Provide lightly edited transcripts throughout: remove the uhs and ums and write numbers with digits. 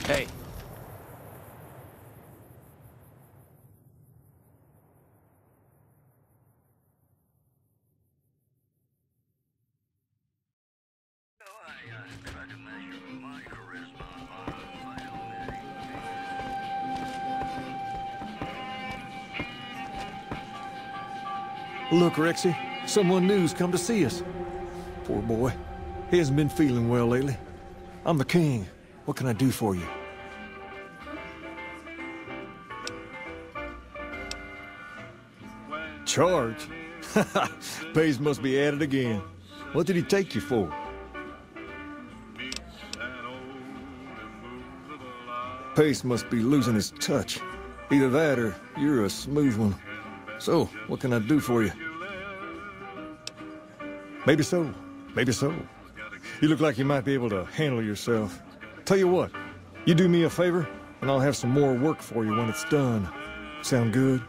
Hey. Look, Rexy, someone new's come to see us. Poor boy. He hasn't been feeling well lately. I'm the king. What can I do for you? Charge? Pays must be at it again. What did he take you for? Pace must be losing his touch. Either that or you're a smooth one. So, what can I do for you? Maybe so. Maybe so. You look like you might be able to handle yourself. Tell you what, you do me a favor, and I'll have some more work for you when it's done. Sound good?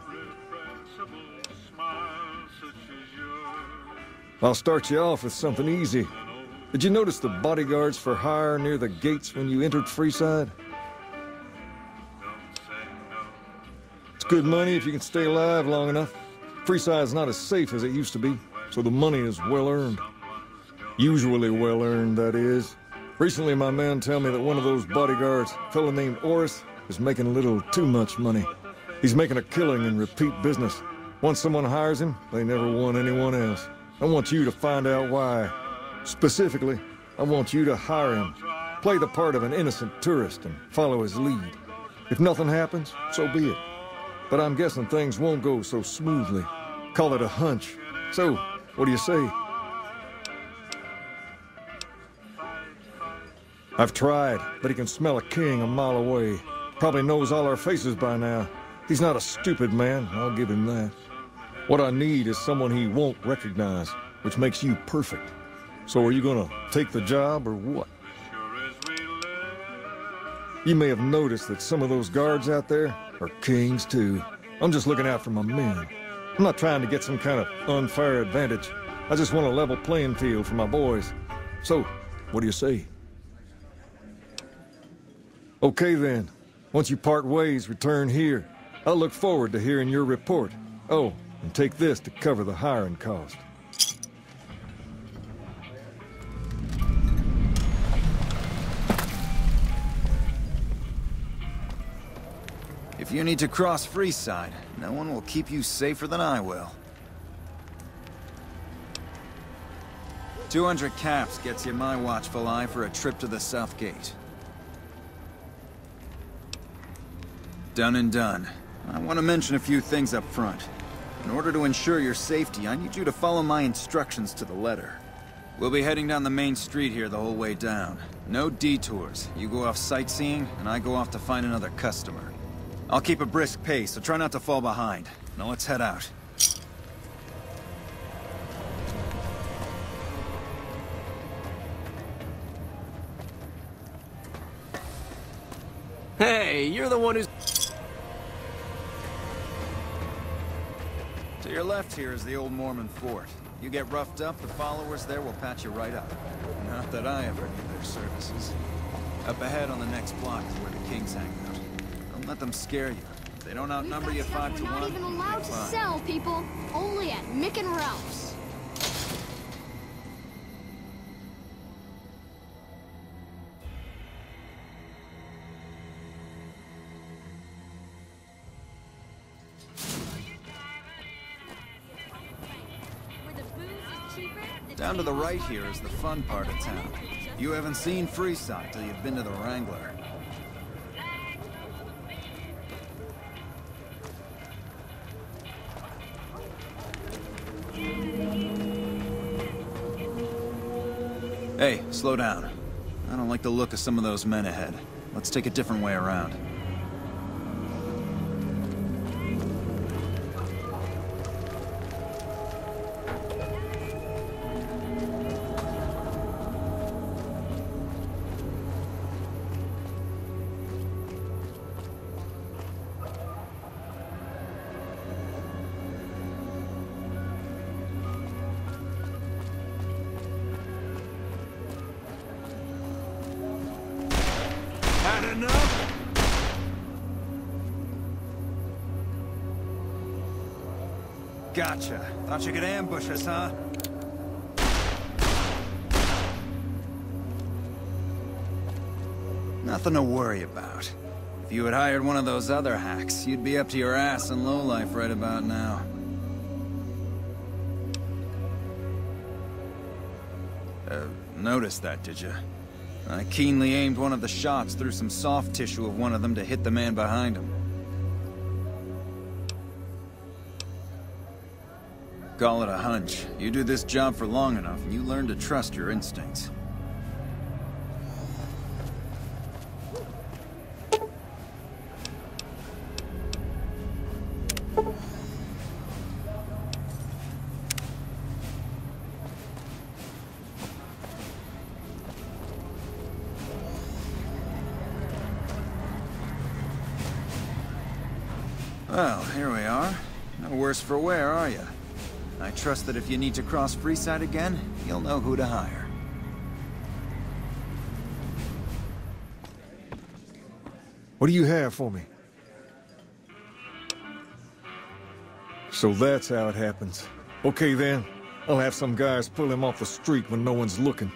I'll start you off with something easy. Did you notice the bodyguards for hire near the gates when you entered Freeside? It's good money if you can stay alive long enough. Freeside's not as safe as it used to be, so the money is well earned. Usually well earned, that is. Recently, my man tell me that one of those bodyguards, a fellow named Oris, is making a little too much money. He's making a killing in repeat business. Once someone hires him, they never want anyone else. I want you to find out why. Specifically, I want you to hire him. Play the part of an innocent tourist and follow his lead. If nothing happens, so be it. But I'm guessing things won't go so smoothly. Call it a hunch. So, what do you say? I've tried, but he can smell a king a mile away. Probably knows all our faces by now. He's not a stupid man, I'll give him that. What I need is someone he won't recognize, which makes you perfect. So are you gonna take the job or what? You may have noticed that some of those guards out there are kings too. I'm just looking out for my men. I'm not trying to get some kind of unfair advantage. I just want a level playing field for my boys. So, what do you say? Okay then. Once you part ways, return here. I'll look forward to hearing your report. Oh, and take this to cover the hiring cost. If you need to cross Freeside, no one will keep you safer than I will. 200 caps gets you my watchful eye for a trip to the South Gate. Done and done. I want to mention a few things up front. In order to ensure your safety, I need you to follow my instructions to the letter. We'll be heading down the main street here the whole way down. No detours. You go off sightseeing, and I go off to find another customer. I'll keep a brisk pace, so try not to fall behind. Now let's head out. Hey, you're the one who's... To your left here is the old Mormon fort. You get roughed up, the followers there will patch you right up. Not that I ever need their services. Up ahead on the next block is where the kings hang out. Don't let them scare you. If they don't outnumber you 5 to 1, we're not even allowed to sell, people. Only at Mick and Ralph's. Down to the right here is the fun part of town. You haven't seen Freeside till you've been to the Wrangler. Hey, slow down. I don't like the look of some of those men ahead. Let's take a different way around. Had enough? Gotcha. Thought you could ambush us, huh? Nothing to worry about. If you had hired one of those other hacks, you'd be up to your ass in lowlife right about now. Noticed that, did you? I keenly aimed one of the shots through some soft tissue of one of them to hit the man behind him. Call it a hunch. You do this job for long enough, and you learn to trust your instincts. Well, here we are. No worse for wear, are you? I trust that if you need to cross Freeside again, you'll know who to hire. What do you have for me? So that's how it happens. Okay then, I'll have some guys pull him off the street when no one's looking.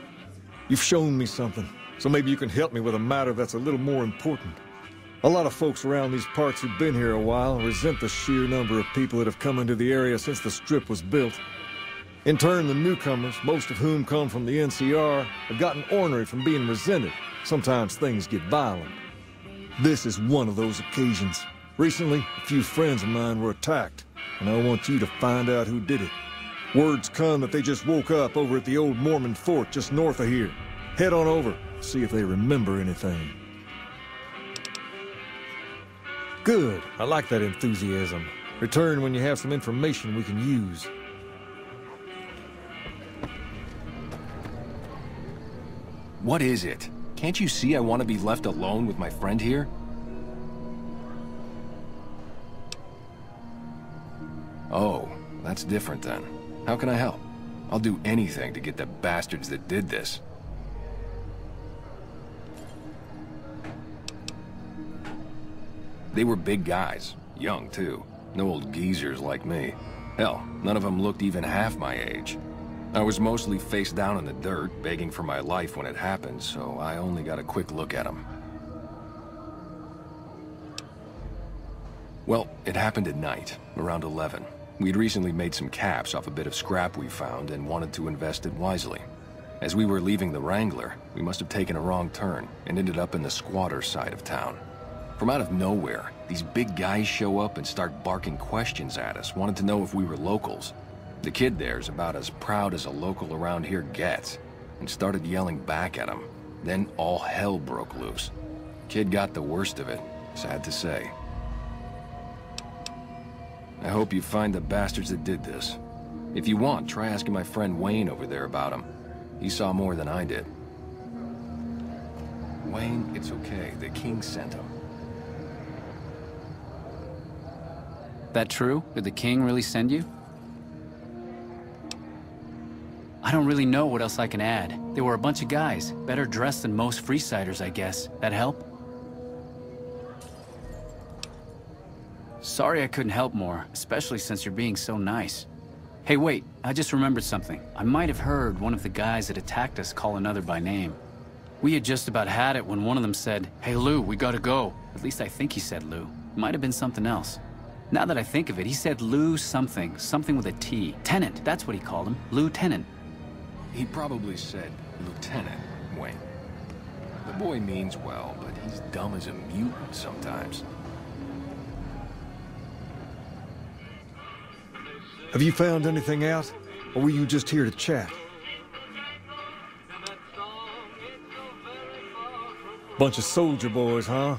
You've shown me something, so maybe you can help me with a matter that's a little more important. A lot of folks around these parts who've been here a while resent the sheer number of people that have come into the area since the Strip was built. In turn, the newcomers, most of whom come from the NCR, have gotten ornery from being resented. Sometimes things get violent. This is one of those occasions. Recently, a few friends of mine were attacked, and I want you to find out who did it. Word's come that they just woke up over at the old Mormon fort just north of here. Head on over, see if they remember anything. Good. I like that enthusiasm. Return when you have some information we can use. What is it? Can't you see I want to be left alone with my friend here? Oh, that's different then. How can I help? I'll do anything to get the bastards that did this. They were big guys, young too. No old geezers like me. Hell, none of them looked even half my age. I was mostly face down in the dirt, begging for my life when it happened, so I only got a quick look at them. Well, it happened at night, around 11. We'd recently made some caps off a bit of scrap we found and wanted to invest it wisely. As we were leaving the Wrangler, we must have taken a wrong turn and ended up in the squatter side of town. From out of nowhere, these big guys show up and start barking questions at us, wanted to know if we were locals. The kid there's about as proud as a local around here gets, and started yelling back at him. Then all hell broke loose. Kid got the worst of it, sad to say. I hope you find the bastards that did this. If you want, try asking my friend Wayne over there about him. He saw more than I did. Wayne, it's okay. The king sent him. That true? Did the king really send you? I don't really know what else I can add. They were a bunch of guys, better dressed than most Freesiders, I guess. That help? Sorry I couldn't help more, especially since you're being so nice. Hey, wait, I just remembered something. I might have heard one of the guys that attacked us call another by name. We had just about had it when one of them said, "Hey Lou, we gotta go." At least I think he said Lou. Might have been something else. Now that I think of it, he said Lou something. Something with a T. Tenant, that's what he called him. Lieutenant. He probably said Lieutenant, Wayne. The boy means well, but he's dumb as a mutant sometimes. Have you found anything out? Or were you just here to chat? Bunch of soldier boys, huh?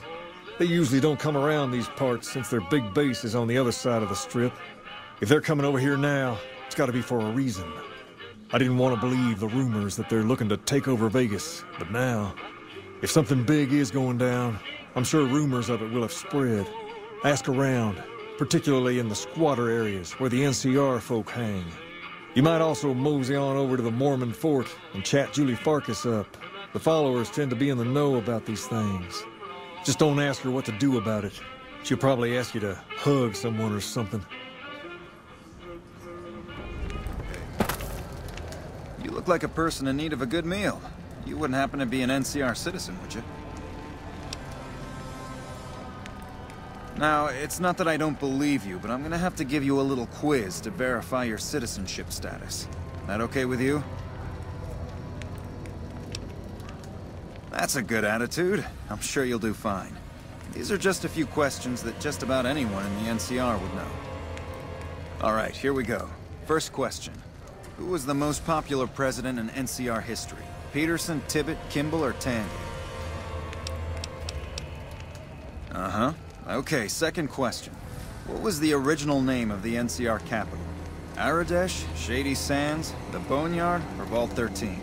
They usually don't come around these parts since their big base is on the other side of the Strip. If they're coming over here now, it's gotta be for a reason. I didn't want to believe the rumors that they're looking to take over Vegas, but now, if something big is going down, I'm sure rumors of it will have spread. Ask around, particularly in the squatter areas where the NCR folk hang. You might also mosey on over to the Mormon fort and chat Julie Farkas up. The followers tend to be in the know about these things. Just don't ask her what to do about it. She'll probably ask you to hug someone or something. look like a person in need of a good meal. You wouldn't happen to be an NCR citizen, would you? Now, it's not that I don't believe you, but I'm gonna have to give you a little quiz to verify your citizenship status. That okay with you? That's a good attitude. I'm sure you'll do fine. These are just a few questions that just about anyone in the NCR would know. All right, here we go. First question. Who was the most popular president in NCR history? Peterson, Tibbet, Kimball, or Tandy? Uh-huh. Okay, second question. What was the original name of the NCR capital? Aradesh, Shady Sands, the Boneyard, or Vault 13?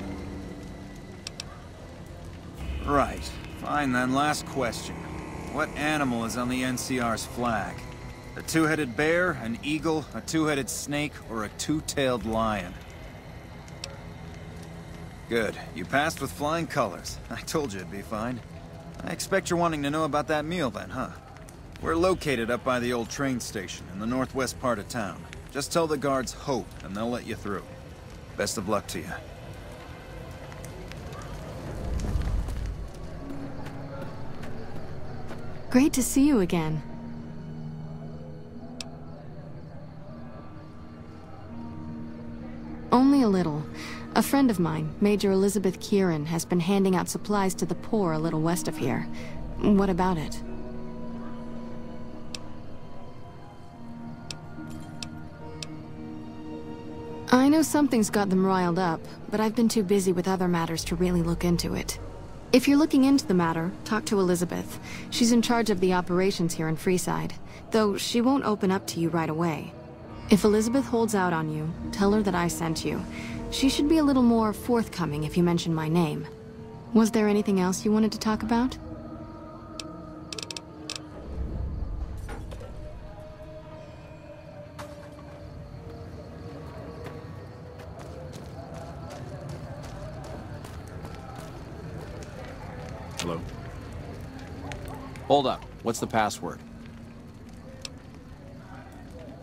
Right. Fine then, last question. What animal is on the NCR's flag? A two-headed bear, an eagle, a two-headed snake, or a two-tailed lion? Good. You passed with flying colors. I told you it'd be fine. I expect you're wanting to know about that meal then, huh? We're located up by the old train station in the northwest part of town. Just tell the guards Hope, and they'll let you through. Best of luck to you. Great to see you again. Only a little. A friend of mine, Major Elizabeth Kieran, has been handing out supplies to the poor a little west of here. What about it? I know something's got them riled up, but I've been too busy with other matters to really look into it. If you're looking into the matter, talk to Elizabeth. She's in charge of the operations here in Freeside, though she won't open up to you right away. If Elizabeth holds out on you, tell her that I sent you. She should be a little more forthcoming if you mention my name. Was there anything else you wanted to talk about? Hello? Hold up. What's the password?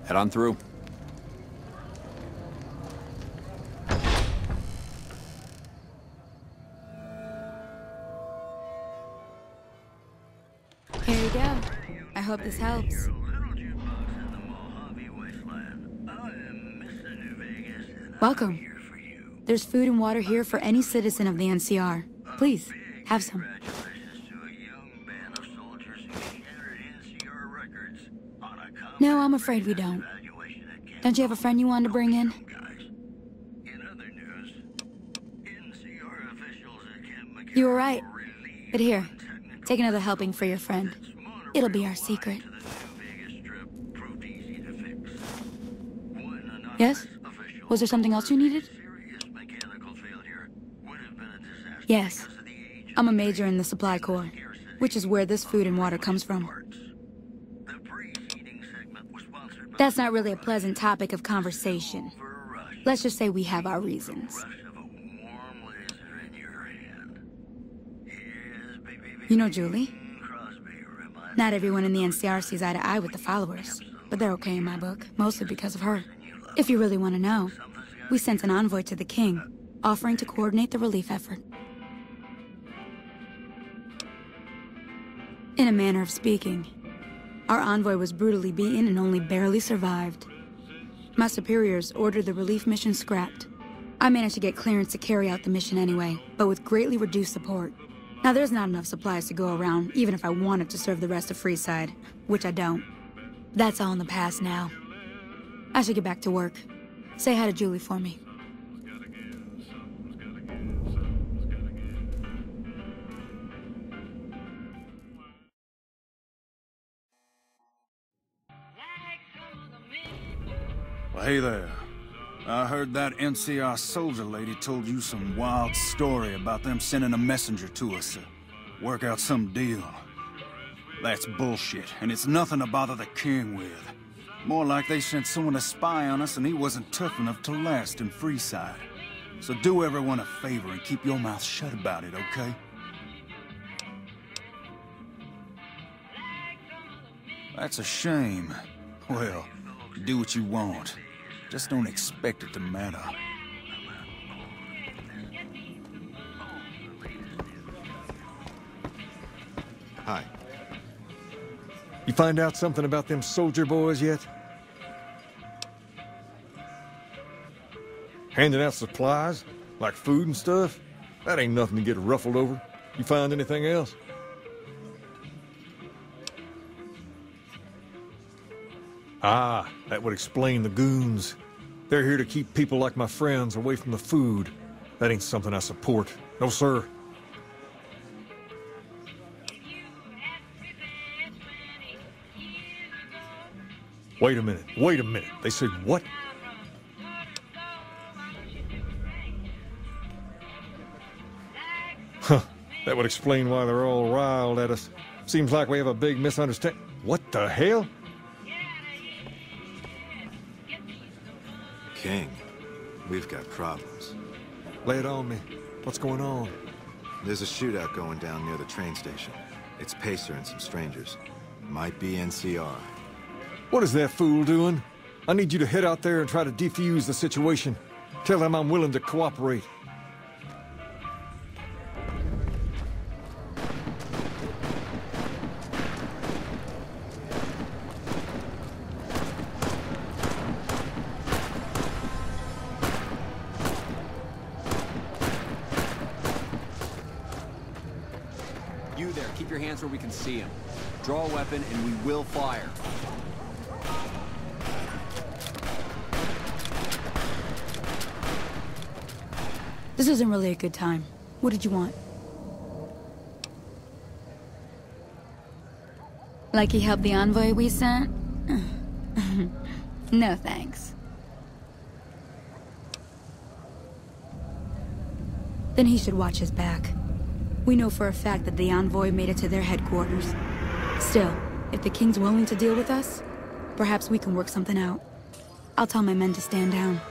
Head on through. Here you go. I hope this helps. Welcome. There's food and water here for any citizen of the NCR. Please, have some. No, I'm afraid we don't. Don't you have a friend you wanted to bring in? You were right. But here, take another helping for your friend. It'll be our secret. Yes? Was there something else you needed? Yes. I'm a major in the Supply Corps, which is where this food and water comes from. That's not really a pleasant topic of conversation. Let's just say we have our reasons. You know Julie? Not everyone in the NCR sees eye to eye with the followers, but they're okay in my book, mostly because of her. If you really want to know, we sent an envoy to the king, offering to coordinate the relief effort. In a manner of speaking, our envoy was brutally beaten and only barely survived. My superiors ordered the relief mission scrapped. I managed to get clearance to carry out the mission anyway, but with greatly reduced support. Now there's not enough supplies to go around, even if I wanted to serve the rest of Freeside, which I don't. That's all in the past now. I should get back to work. Say hi to Julie for me. Well, hey there. I heard that NCR soldier lady told you some wild story about them sending a messenger to us to work out some deal. That's bullshit, and it's nothing to bother the king with. More like they sent someone to spy on us and he wasn't tough enough to last in Freeside. So do everyone a favor and keep your mouth shut about it, okay? That's a shame. Well, do what you want. Just don't expect it to matter. Hi. You find out something about them soldier boys yet? Handing out supplies? Like food and stuff? That ain't nothing to get ruffled over. You find anything else? Ah, that would explain the goons. They're here to keep people like my friends away from the food. That ain't something I support. No, sir. Wait a minute. They said what? Huh, that would explain why they're all riled at us. Seems like we have a big misunderstanding. What the hell? King, we've got problems. Lay it on me. What's going on? There's a shootout going down near the train station. It's Pacer and some strangers. Might be NCR. What is that fool doing? I need you to head out there and try to defuse the situation. Tell them I'm willing to cooperate. You there, keep your hands where we can see him. Draw a weapon and we will fire. This isn't really a good time. What did you want? Like he helped the envoy we sent? No thanks. Then he should watch his back. We know for a fact that the envoy made it to their headquarters. Still, if the king's willing to deal with us, perhaps we can work something out. I'll tell my men to stand down.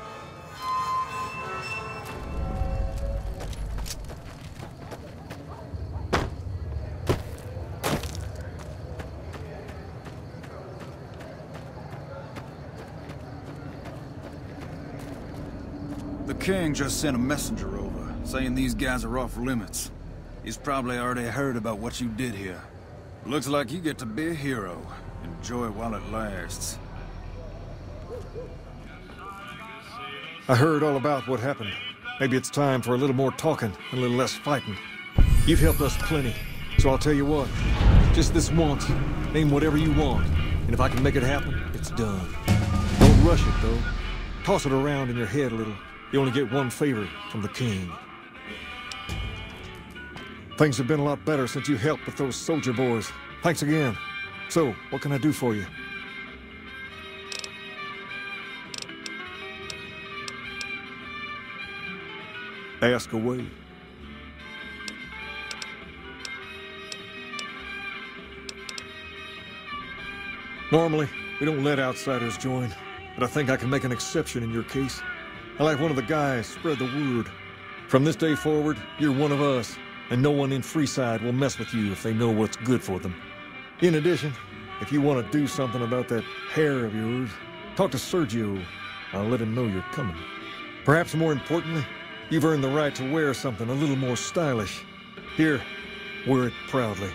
The king just sent a messenger over, saying these guys are off limits. He's probably already heard about what you did here. Looks like you get to be a hero. Enjoy it while it lasts. I heard all about what happened. Maybe it's time for a little more talking and a little less fighting. You've helped us plenty, so I'll tell you what. Just this once, name whatever you want, and if I can make it happen, it's done. Don't rush it, though. Toss it around in your head a little. You only get one favor from the king. Things have been a lot better since you helped with those soldier boys. Thanks again. So, what can I do for you? Ask away. Normally, we don't let outsiders join, but I think I can make an exception in your case. I like one of the guys, spread the word. From this day forward, you're one of us, and no one in Freeside will mess with you if they know what's good for them. In addition, if you want to do something about that hair of yours, talk to Sergio. I'll let him know you're coming. Perhaps more importantly, you've earned the right to wear something a little more stylish. Here, wear it proudly.